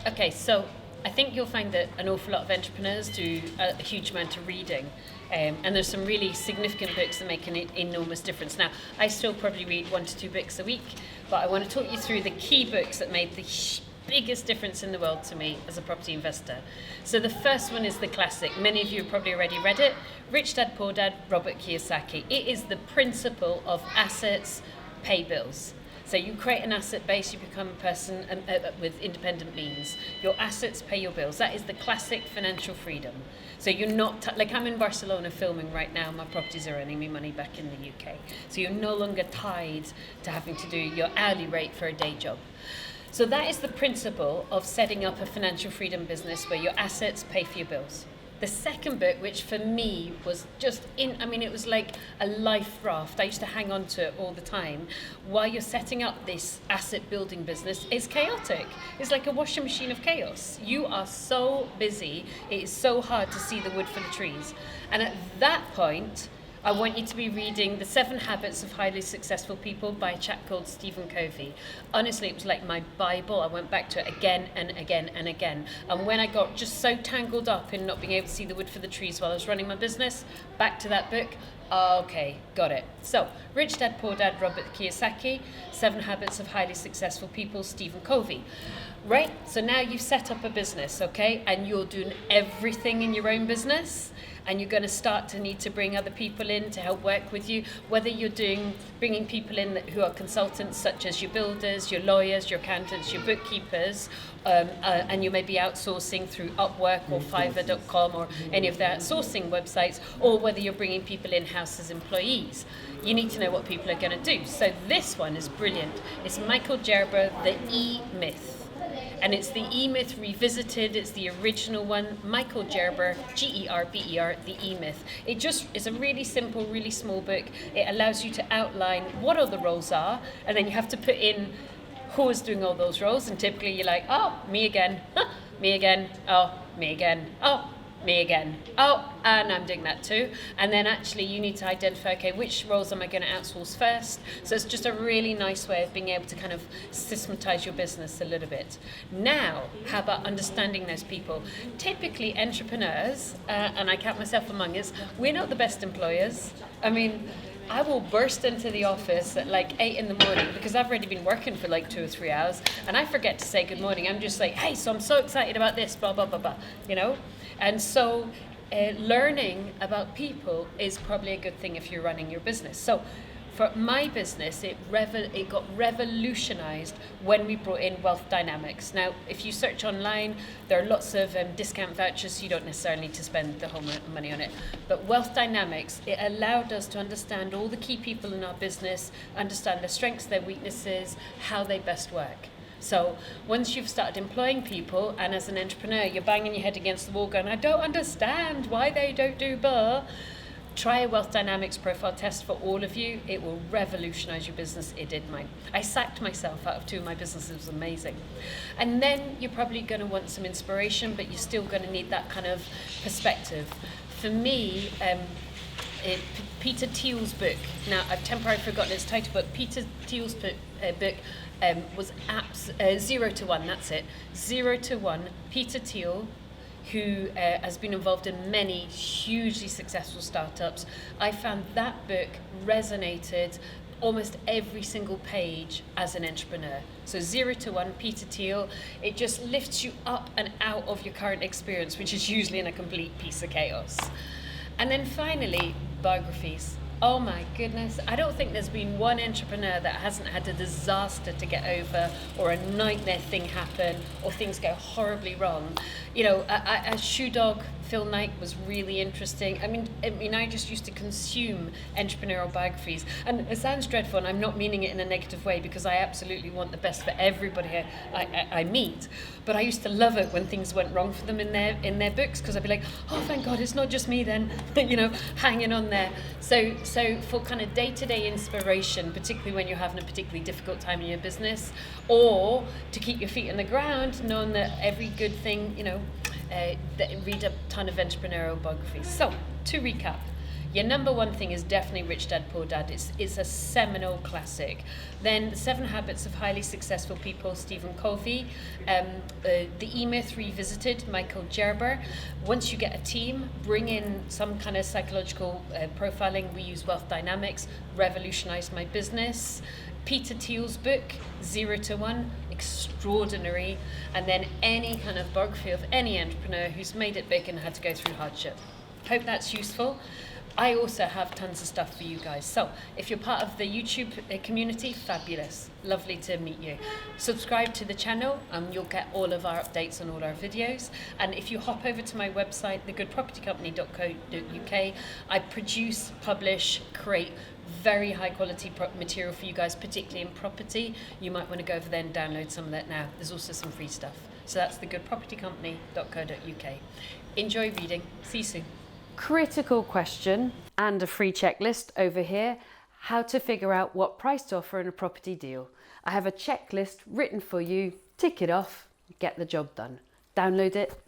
Okay, so I think you'll find that an awful lot of entrepreneurs do a huge amount of reading. And there's some really significant books that make an enormous difference. Now, I still probably read 1 to 2 books a week, but I want to talk you through the key books that made the biggest difference in the world to me as a property investor. So the first one is the classic. Many of you have probably already read it. Rich Dad, Poor Dad, Robert Kiyosaki. It is the principle of assets pay bills. So you create an asset base, you become a person with independent means. Your assets pay your bills. That is the classic financial freedom. So you're not, like I'm in Barcelona filming right now, my properties are earning me money back in the UK. So you're no longer tied to having to do your hourly rate for a day job. So that is the principle of setting up a financial freedom business where your assets pay for your bills. The second book, which for me was just it was like a life raft. I used to hang on to it all the time. While you're setting up this asset building business, it's chaotic. It's like a washing machine of chaos. You are so busy. It is so hard to see the wood for the trees. And at that point, I want you to be reading The 7 Habits of Highly Successful People by a chap called Stephen Covey. Honestly, it was like my Bible. I went back to it again and again and again. And when I got just so tangled up in not being able to see the wood for the trees while I was running my business, back to that book. Okay, got it. So, Rich Dad, Poor Dad, Robert Kiyosaki, 7 Habits of Highly Successful People, Stephen Covey. Right, so now you've set up a business, okay, and you're doing everything in your own business, and you're going to start to need to bring other people in to help work with you, whether you're bringing people in who are consultants, such as your builders, your lawyers, your accountants, your bookkeepers, and you may be outsourcing through Upwork or Fiverr.com or any of the outsourcing websites, or whether you're bringing people in-house as employees. You need to know what people are going to do. So this one is brilliant. It's Michael Gerber, The EMyth. And it's the EMyth revisited. It's the original one, Michael Gerber, Gerber, the EMyth. It just is a really simple, really small book. It allows you to outline what all the roles are, and then you have to put in who is doing all those roles. And typically you're like, oh, me again, me again, oh, me again, oh, me again, oh, and I'm doing that too. And then actually you need to identify, okay, which roles am I going to outsource first? So it's just a really nice way of being able to kind of systematize your business a little bit. Now, how about understanding those people? Typically entrepreneurs, and I count myself among us, we're not the best employers. I mean, I will burst into the office at like 8 in the morning because I've already been working for like 2 or 3 hours, and I forget to say good morning. I'm just like, hey, so I'm so excited about this, blah, blah, blah, blah, you know? And so learning about people is probably a good thing if you're running your business. So for my business, it got revolutionized when we brought in wealth dynamics. Now, if you search online, there are lots of discount vouchers, so you don't necessarily need to spend the whole money on it. But wealth dynamics, it allowed us to understand all the key people in our business, understand their strengths, their weaknesses, how they best work. So once you've started employing people, and as an entrepreneur, you're banging your head against the wall going, I don't understand why they don't do blah. Try a wealth dynamics profile test for all of you. It will revolutionize your business. It did mine. I sacked myself out of 2 of my businesses. It was amazing. And then you're probably going to want some inspiration, but you're still going to need that kind of perspective. For me, Peter Thiel's book, now I've temporarily forgotten its title, but Peter Thiel's book was 0 to 1, that's it. 0 to 1, Peter Thiel, who has been involved in many hugely successful startups. I found that book resonated almost every single page as an entrepreneur. So 0 to 1, Peter Thiel, it just lifts you up and out of your current experience, which is usually in a complete piece of chaos. And then finally, biographies. Oh my goodness, I don't think there's been one entrepreneur that hasn't had a disaster to get over, or a nightmare thing happen, or things go horribly wrong. You know, a shoe dog, Phil Knight, was really interesting. I mean, I just used to consume entrepreneurial biographies, and it sounds dreadful, and I'm not meaning it in a negative way, because I absolutely want the best for everybody I meet. But I used to love it when things went wrong for them in their books, because I'd be like, oh, thank God, it's not just me then, you know, hanging on there. So for kind of day-to-day inspiration, particularly when you're having a particularly difficult time in your business, or to keep your feet on the ground, knowing that every good thing, you know, read a ton of entrepreneurial biographies. So, to recap, Your number one thing is definitely Rich Dad Poor Dad. It's a seminal classic. Then The 7 Habits of Highly Successful People, Stephen Covey. The EMyth Revisited, Michael Gerber. Once you get a team, bring in some kind of psychological profiling. We use Wealth Dynamics, Revolutionized My Business. Peter Thiel's book, 0 to 1, extraordinary. And then any kind of biography of any entrepreneur who's made it big and had to go through hardship. Hope that's useful. I also have tons of stuff for you guys. So if you're part of the YouTube community, fabulous. Lovely to meet you. Subscribe to the channel and you'll get all of our updates on all our videos. And if you hop over to my website, thegoodpropertycompany.co.uk, I produce, publish, create very high quality material for you guys, particularly in property. You might want to go over there and download some of that now. There's also some free stuff. So that's thegoodpropertycompany.co.uk. Enjoy reading. See you soon. Critical question and a free checklist over here. How to figure out what price to offer in a property deal. I have a checklist written for you. Tick it off, get the job done. Download it,